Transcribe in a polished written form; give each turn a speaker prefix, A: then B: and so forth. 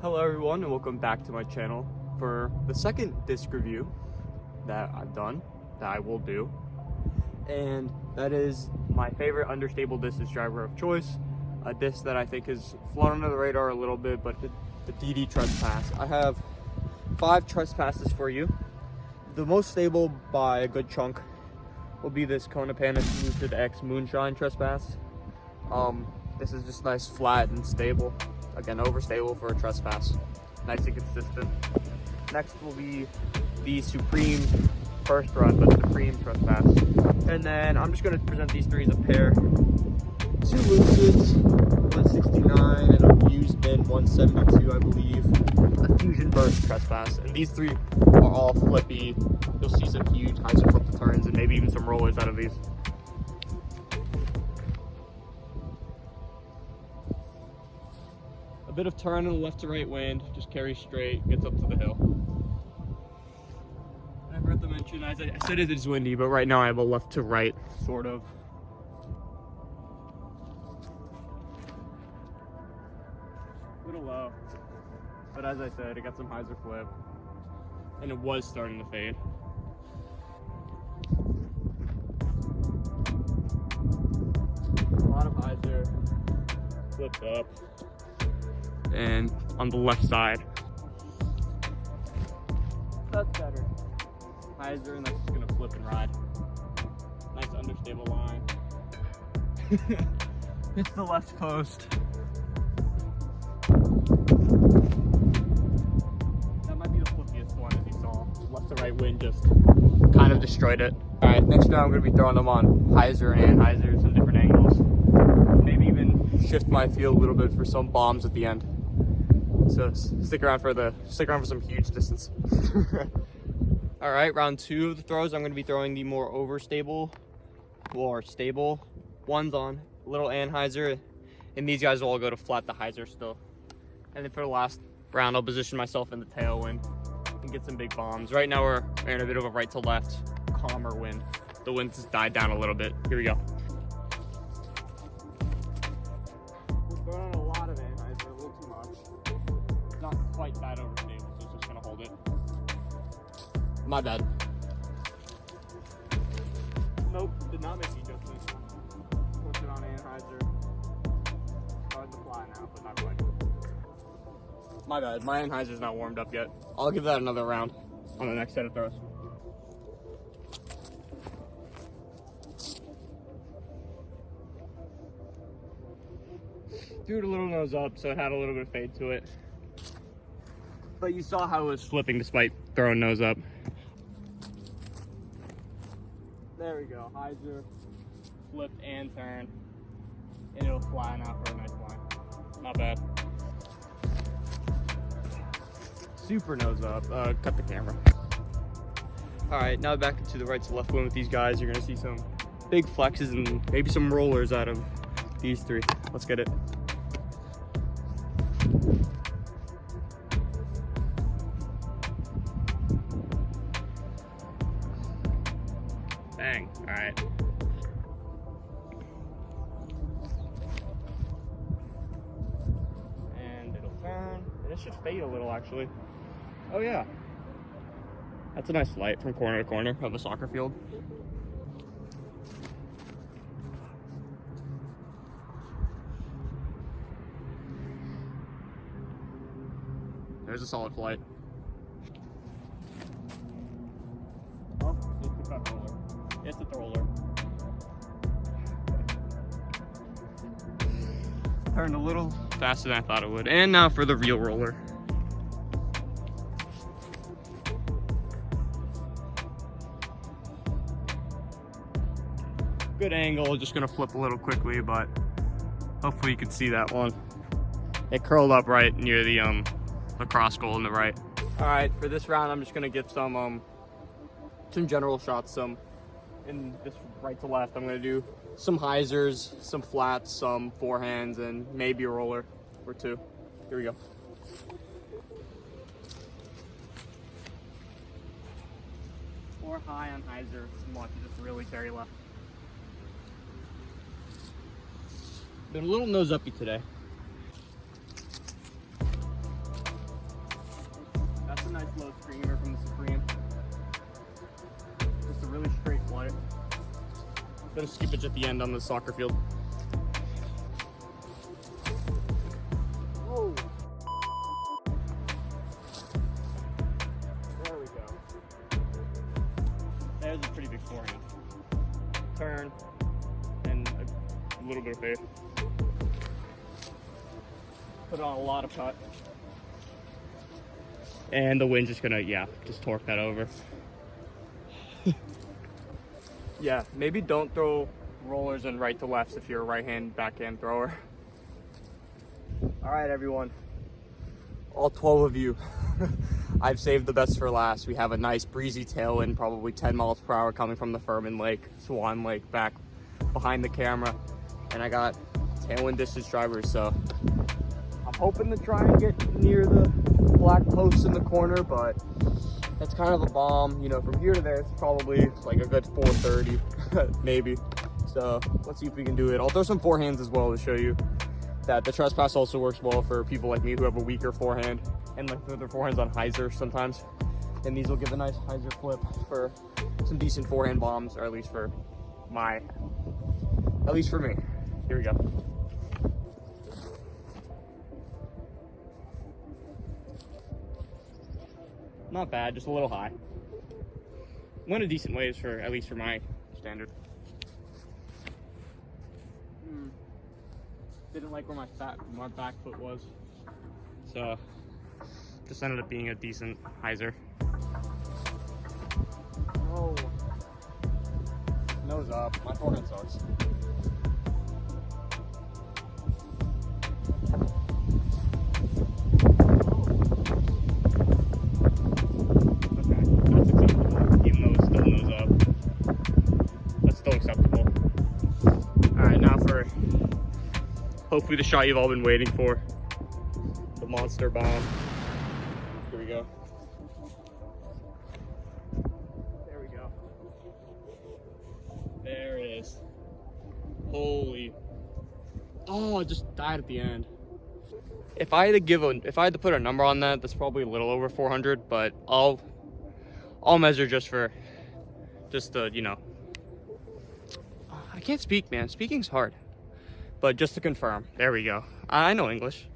A: Hello everyone and welcome back to my channel for the second disc review that I've done, that I will do. And that is my favorite understable disc driver of choice. A disc that I think has flown under the radar a little bit, but the DD Trespass. I have 5 Trespasses for you. The most stable by a good chunk will be this Kona Panic Lucid X Moonshine Trespass. This is just nice, flat, and stable. Again, overstable for a Trespass. Nice and consistent. Next will be the Supreme first run, but Supreme Trespass. And then I'm just going to present these 3 as a pair. 2 Lucids, 169, and a used bin 172, I believe. A Fusion Burst Trespass. And these 3 are all flippy. You'll see some huge hyzer flip to turns and maybe even some rollers out of these. A bit of turn in the left to right wind, just carries straight, gets up to the hill. I forgot to mention, as I said it is windy, but right now I have a left to right, sort of. A little low, but as I said, it got some hyzer flip, and it was starting to fade. A lot of hyzer, flipped up. And on the left side, that's better. Hyzer, and that's just gonna flip and ride. Nice understable line. Hits the left post. That might be the flippiest one, as you saw. Left to right wind just kind of destroyed it. All right, next round I'm gonna be throwing them on hyzer and anhyzer, some different angles. Maybe even shift my field a little bit for some bombs at the end. So stick around for some huge distance. All right, round 2 of the throws, I'm going to be throwing the more overstable or stable ones on a little anhyzer, and these guys will all go to flat the hyzer still. And then for the last round, I'll position myself in the tailwind and get some big bombs. Right now we're in a bit of a right to left, calmer wind. The wind has died down a little bit. Here we go. We're throwing a lot of anhyzer, a little too much. Not quite that overstable, so it's just gonna hold it. My bad. Nope, did not make any adjustments. Put it on anhyzer. Hard to fly now, but not quite. My bad, my anhyzer's not warmed up yet. I'll give that another round on the next set of throws. Threw it a little nose up, so it had a little bit of fade to it. But you saw how it was flipping despite throwing nose up. There we go, hyzer, flipped and turned, and it'll fly now for a nice line. Not bad. Super nose up, cut the camera. All right, now back into the right to left wind with these guys. You're gonna see some big flexes and maybe some rollers out of these 3. Let's get it. Bang, all right. And it'll turn, and it should fade a little actually. Oh yeah. That's a nice light from corner to corner of a soccer field. There's a solid flight. Oh, it's the cut roller. It's the roller. Turned a little faster than I thought it would. And now for the real roller. Good angle, just gonna flip a little quickly, but hopefully you can see that one. It curled up right near the cross goal on the right. All right, for this round, I'm just gonna get some general shots, in this right to left. I'm gonna do some hyzers, some flats, some forehands, and maybe a roller or 2. Here we go. Or high on hyzer, watch it just really carry left. Been a little nose uppy today. slow screamer from the Supreme. Just a really straight flight. Bit of skippage at the end on the soccer field. Whoa. There we go. There's a pretty big forehand. Turn and a little bit of fade. Put on a lot of cut. And the wind's just gonna, just torque that over. Yeah, maybe don't throw rollers and right to lefts if you're a right-hand backhand thrower. All right, everyone. All 12 of you. I've saved the best for last. We have a nice breezy tailwind, probably 10 miles per hour coming from the Furman Lake, Swan Lake, back behind the camera. And I got tailwind distance drivers, so I'm hoping to try and get near the black post in the corner, but that's kind of a bomb. You know, from here to there, it's probably like a good 430, maybe. So let's see if we can do it. I'll throw some forehands as well to show you that the Trespass also works well for people like me who have a weaker forehand and like throw their forehands on hyzer sometimes. And these will give a nice hyzer flip for some decent forehand bombs, or at least for me. Here we go. Not bad, just a little high. Went a decent ways for, at least for my standard. Didn't like where my back foot was. So, just ended up being a decent hyzer. Oh. Nose up, my forehand sucks. Hopefully the shot you've all been waiting for. The monster bomb. Here we go. There we go. There it is. Holy. Oh, it just died at the end. If I had to put a number on that, that's probably a little over 400, but I'll measure just the, you know. I can't speak, man. Speaking's hard. But just to confirm, there we go. I know English.